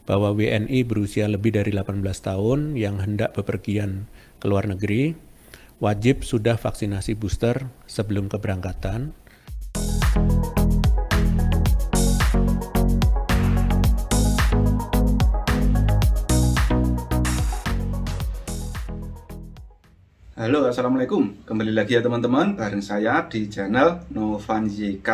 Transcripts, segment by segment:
bahwa WNI berusia lebih dari 18 tahun yang hendak bepergian ke luar negeri wajib sudah vaksinasi booster sebelum keberangkatan. Halo, assalamualaikum. Kembali lagi ya teman-teman, bareng saya di channel Novan YK.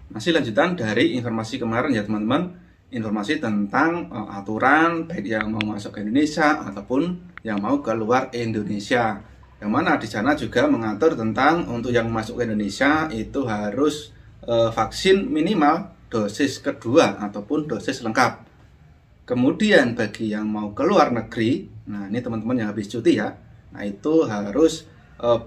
Masih lanjutan dari informasi kemarin ya teman-teman, informasi tentang aturan baik yang mau masuk ke Indonesia ataupun yang mau keluar Indonesia. Yang mana di sana juga mengatur tentang untuk yang masuk ke Indonesia itu harus vaksin minimal dosis kedua ataupun dosis lengkap. Kemudian bagi yang mau keluar negeri, nah ini teman-teman yang habis cuti ya, nah itu harus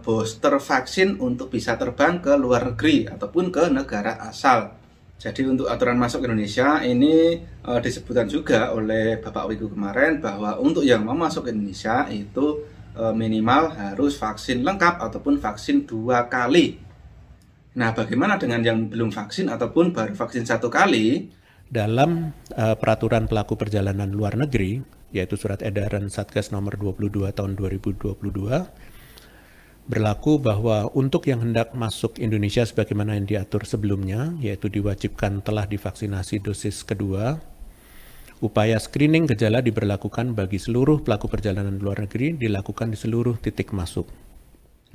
booster vaksin untuk bisa terbang ke luar negeri ataupun ke negara asal. Jadi untuk aturan masuk Indonesia ini disebutkan juga oleh Bapak Wiku kemarin bahwa untuk yang mau masuk ke Indonesia itu minimal harus vaksin lengkap ataupun vaksin 2 kali. Nah bagaimana dengan yang belum vaksin ataupun baru vaksin 1 kali? Dalam peraturan pelaku perjalanan luar negeri, yaitu surat edaran Satgas nomor 22 tahun 2022, berlaku bahwa untuk yang hendak masuk Indonesia sebagaimana yang diatur sebelumnya, yaitu diwajibkan telah divaksinasi dosis kedua, upaya screening gejala diberlakukan bagi seluruh pelaku perjalanan luar negeri dilakukan di seluruh titik masuk.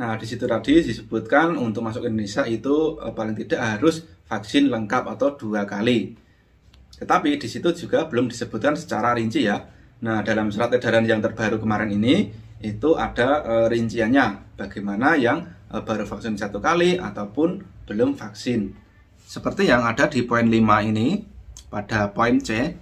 Nah, di situ tadi disebutkan untuk masuk Indonesia itu paling tidak harus vaksin lengkap atau 2 kali. Tetapi di situ juga belum disebutkan secara rinci ya. Nah, dalam surat edaran yang terbaru kemarin ini, itu ada rinciannya bagaimana yang baru vaksin 1 kali ataupun belum vaksin. Seperti yang ada di poin 5 ini, pada poin C,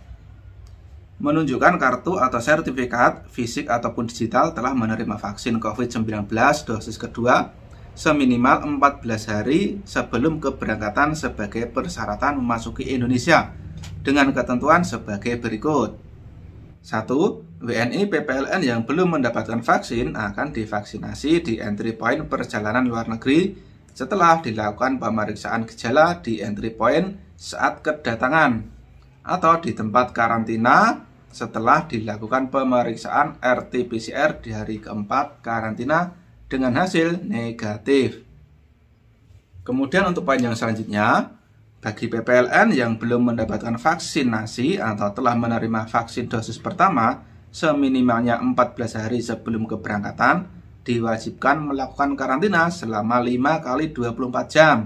menunjukkan kartu atau sertifikat fisik ataupun digital telah menerima vaksin COVID-19 dosis kedua seminimal 14 hari sebelum keberangkatan sebagai persyaratan memasuki Indonesia dengan ketentuan sebagai berikut. 1. WNI PPLN yang belum mendapatkan vaksin akan divaksinasi di entry point perjalanan luar negeri setelah dilakukan pemeriksaan gejala di entry point saat kedatangan atau di tempat karantina setelah dilakukan pemeriksaan RT-PCR di hari keempat karantina dengan hasil negatif. Kemudian untuk poin yang selanjutnya, bagi PPLN yang belum mendapatkan vaksinasi atau telah menerima vaksin dosis pertama seminimalnya 14 hari sebelum keberangkatan diwajibkan melakukan karantina selama 5 kali 24 jam.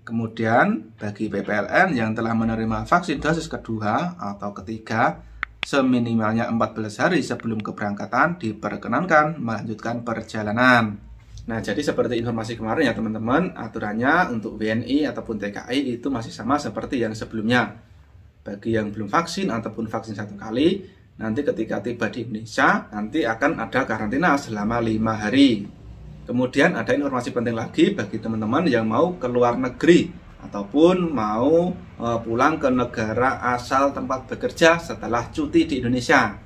Kemudian bagi PPLN yang telah menerima vaksin dosis kedua atau ketiga seminimalnya 14 hari sebelum keberangkatan diperkenankan melanjutkan perjalanan. Nah, jadi seperti informasi kemarin ya teman-teman, aturannya untuk WNI ataupun TKI itu masih sama seperti yang sebelumnya. Bagi yang belum vaksin ataupun vaksin 1 kali, nanti ketika tiba di Indonesia, nanti akan ada karantina selama 5 hari. Kemudian ada informasi penting lagi bagi teman-teman yang mau ke luar negeri ataupun mau pulang ke negara asal tempat bekerja setelah cuti di Indonesia,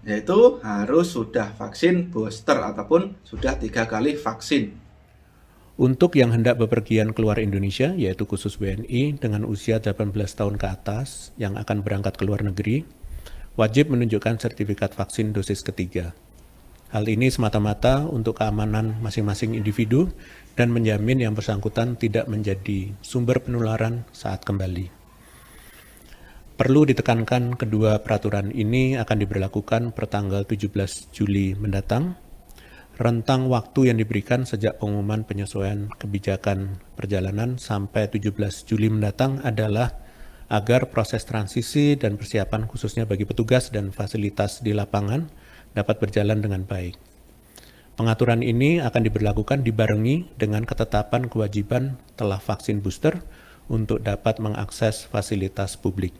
yaitu harus sudah vaksin booster ataupun sudah 3 kali vaksin. Untuk yang hendak bepergian keluar Indonesia, yaitu khusus WNI dengan usia 18 tahun ke atas yang akan berangkat ke luar negeri, wajib menunjukkan sertifikat vaksin dosis ketiga. Hal ini semata-mata untuk keamanan masing-masing individu dan menjamin yang bersangkutan tidak menjadi sumber penularan saat kembali. Perlu ditekankan kedua peraturan ini akan diberlakukan per tanggal 17 Juli mendatang. Rentang waktu yang diberikan sejak pengumuman penyesuaian kebijakan perjalanan sampai 17 Juli mendatang adalah agar proses transisi dan persiapan khususnya bagi petugas dan fasilitas di lapangan dapat berjalan dengan baik. Pengaturan ini akan diberlakukan dibarengi dengan ketetapan kewajiban telah vaksin booster untuk dapat mengakses fasilitas publik.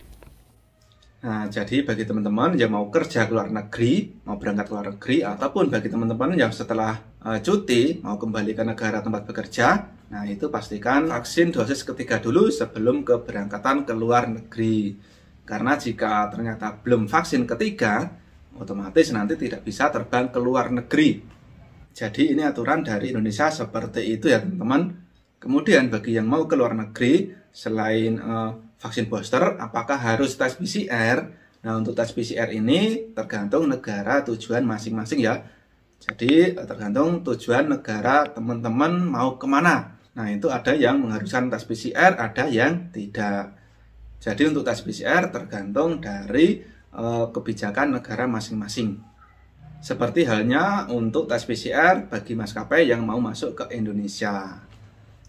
Nah, jadi bagi teman-teman yang mau kerja ke luar negeri, mau berangkat ke luar negeri, ataupun bagi teman-teman yang setelah cuti mau kembali ke negara tempat bekerja, nah itu pastikan vaksin dosis ketiga dulu sebelum keberangkatan ke luar negeri. Karena jika ternyata belum vaksin ketiga, otomatis nanti tidak bisa terbang ke luar negeri. Jadi ini aturan dari Indonesia seperti itu ya teman-teman. Kemudian bagi yang mau ke luar negeri, selain vaksin booster, apakah harus tes PCR? Nah, untuk tes PCR ini tergantung negara tujuan masing-masing ya. Jadi tergantung tujuan negara teman-teman mau kemana. Nah, itu ada yang mengharuskan tes PCR, ada yang tidak. Jadi untuk tes PCR tergantung dari kebijakan negara masing-masing. Seperti halnya untuk tes PCR bagi maskapai yang mau masuk ke Indonesia.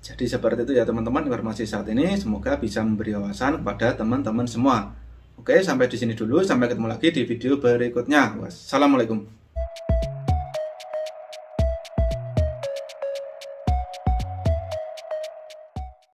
Jadi seperti itu ya teman-teman informasi saat ini, semoga bisa memberi wawasan kepada teman-teman semua. Oke, sampai di sini dulu, sampai ketemu lagi di video berikutnya. Wassalamualaikum.